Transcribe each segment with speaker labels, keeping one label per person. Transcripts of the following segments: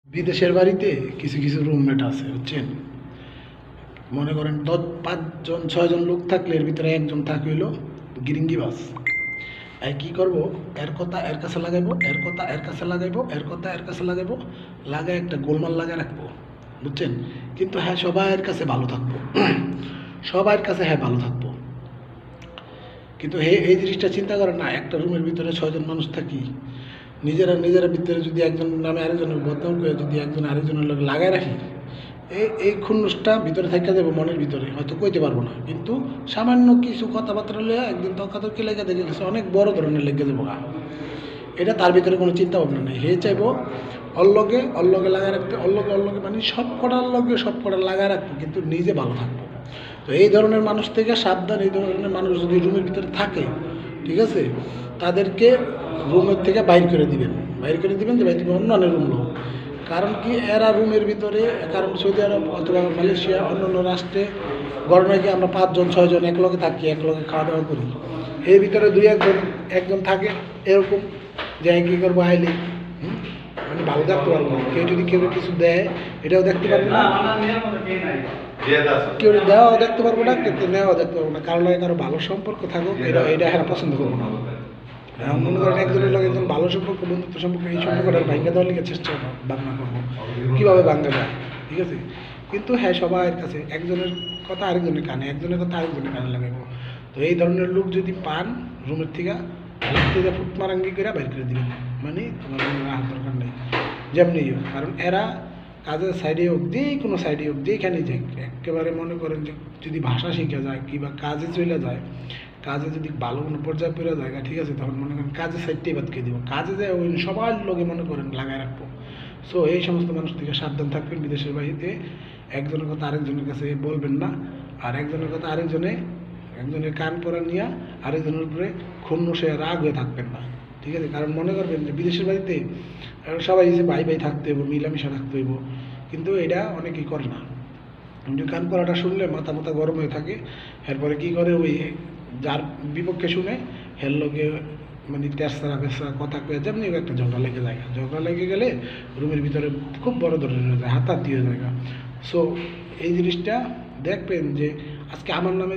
Speaker 1: বিদেশের বাড়িতে কিছু কিছু রুমমেট আছে বুঝছেন। মনে করেন 5 জন 6 জন লোক থাকলে এর ভিতরে একজন থাকে হইলো গিরিঙ্গিবাজ। এই কী করবো, এর কথা এর কাছে লাগাইবো, এর কথা এর কাছে লাগাইবো, এর কথা এর কাছে লাগাইবো, লাগায় একটা গোলমাল লাগায় রাখবো বুঝছেন। কিন্তু হ্যাঁ সবার কাছে ভালো থাকবো সবার কাছে হ্যাঁ ভালো থাকবো। কিন্তু এই জিনিসটা চিন্তা করেন না, একটা রুমের ভিতরে 6 জন মানুষ থাকি, নিজেরা ভিতরে যদি একজন নামে আরেকজনের বদনাম করে যদি একজন আরেকজনের লোক লাগায় রাখি, এই খুন্নুসটা ভিতরে থেকে যাবে মনের ভিতরে, হয়তো কইতে পারবো না, কিন্তু সামান্য কিছু কথাবার্তা হলে একদিন তর্কাতর্কি লেগে দেখে গেছে অনেক বড় ধরনের লেগে যাবো। এটা তার ভিতরে কোনো চিন্তা ভাবনা নেই। হে চাইবো অল্লগে লাগায় রাখতে, অল্লগে মানে সব কটার লাগায় রাখবো, কিন্তু নিজে ভালো থাকবো। তো এই ধরনের মানুষ থেকে সাবধান। এই ধরনের মানুষ যদি রুমের ভিতরে থাকে, ঠিক আছে, তাদেরকে রুমের থেকে বাইর করে দিবেন যে ভাই তুমি অন্য রুম লো। কারণ কি, এরা রুমের ভিতরে, কারণ সৌদি আরব অথবা মালয়েশিয়া অন্যান্য রাষ্ট্রে ঘটনা কি আমরা 5 জন 6 জন একলগে থাকি, একলগে খাওয়া দাওয়া করি, এর ভিতরে একজন থাকে এরকম যে কী করবো আইলে মানে ভালো থাকতে পারবো না। কেউ কিছু দেয় এটাও দেখতে পারবো না, কেউ দেওয়াও দেখতে পারবো না, কিন্তু নেওয়াও দেখতে পারবো না। কারো ভালো সম্পর্ক থাকুক, এটা হ্যাঁ পছন্দ করবো না। মনে করেন একজনের লোক একজন ভালো সম্পর্ক, বন্ধুত্ব সম্পর্ক, এই সম্পর্কটা ভাঙ্গা দেওয়ার লিখে চেষ্টা ভাবনা করবো কীভাবে ভাঙ্গা যায়, ঠিক আছে। কিন্তু হ্যাঁ সবার কাছে একজনের কথা আরেকজনের কানে, একজনের কথা আরেকজনের কানে লাগাইবো। তো এই ধরনের লোক যদি পান রুমের থেকে ফুট মারাঙ্গি করে বাইর করে দিবেন, মানে তোমার রাহার দরকার নেই যেমনি হোক। কারণ এরা কাজের সাইডে হোক, যে কোনো সাইডে হোক, যেখানে যাই, একেবারে মনে করেন যে যদি ভাষা শিখে যায় কিংবা কাজে চলে যায়, কাজে যদি ভালো কোনো পর্যায়ে পেরে যায়, ঠিক আছে, তখন মনে করেন কাজের সাইডটাই বাদ করে দিব, কাজে যায় ওই সবার লোকে মনে করেন লাগায় রাখবো। সো এই সমস্ত মানুষ থেকে সাবধান থাকবেন। বিদেশের বাড়িতে একজনের কথা আরেকজনের কাছে বলবেন না, আর একজনের কথা একজনের কান পরা নিয়ে আরেকজনের উপরে ক্ষুণ্ণসে রাগ হয়ে থাকবেন না, ঠিক আছে। কারণ মনে করবেন যে বিদেশের বাড়িতে সবাই যে ভাই থাকতে হইব, মিলামিশা থাকতে হইব, কিন্তু এটা অনেকেই করে না। কিন্তু কান পড়াটা শুনলে মাথা গরম হয়ে থাকে, এরপরে কী করে, ওই যার বিপক্ষে শুনে হের লোকে মানে তেরসারা বেসরা কথা কয়ে যেমনি একটা ঝগড়া লেগে গেলে রুমের ভিতরে খুব বড় ধরনের হয়ে যায়, হাতাহাতি হয়ে যায়। সো এই জিনিসটা দেখবেন যে আজকে আমার নামে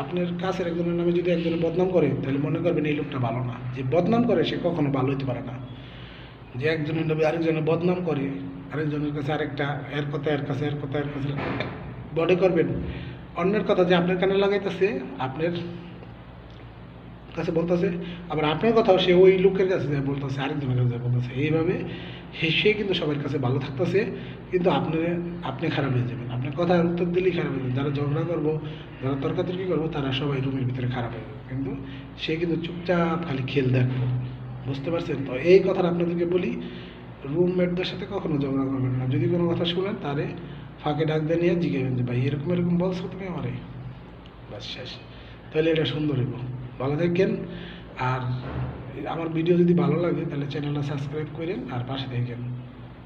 Speaker 1: আপনার কাছের একজনের নামে যদি একজনের বদনাম করে, তাহলে মনে করবেন এই লোকটা ভালো না। যে বদনাম করে সে কখনো ভালো হতে পারে না। যে একজনের নামে আরেকজনের বদনাম করে, আরেকজনের কাছে আরেকটা এর কথা বডি করবেন, অন্যের কথা যে আপনার কানে লাগাইতেছে, আপনার কাছে বলতেছে, আবার আপনার কথাও সে ওই লোকের কাছে যায় বলতেছে, আরেকজনের কাছে যায় বলতেছে। এইভাবে সে কিন্তু সবার কাছে ভালো থাকতেছে, কিন্তু আপনি খারাপ হয়ে যাবেন। আপনার কথার উত্তর দিলেই খারাপ হয়ে যাবেন। যারা ঝগড়া করবো, যারা তর্কাতর্কি করবো, তারা সবাই রুমের ভিতরে খারাপ হয়ে যাবে, কিন্তু সে কিন্তু চুপচাপ খালি খেল দেখবো। বুঝতে পারছেন তো? এই কথাটা আপনাদেরকে বলি, রুমমেটদের সাথে কখনো ঝগড়া করবেন না। যদি কোনো কথা শুনেন, তারে ফাঁকে ডাক দিয়ে নিয়ে জিজ্ঞাসা যে ভাই এরকম বলছো তুমি আমারে, বাস শেষ। তাহলে এটা সুন্দর হইব। ভালো থাকেন। আর আমার ভিডিও যদি ভালো লাগে তাহলে চ্যানেলটা সাবস্ক্রাইব করেন আর পাশে থাকেন।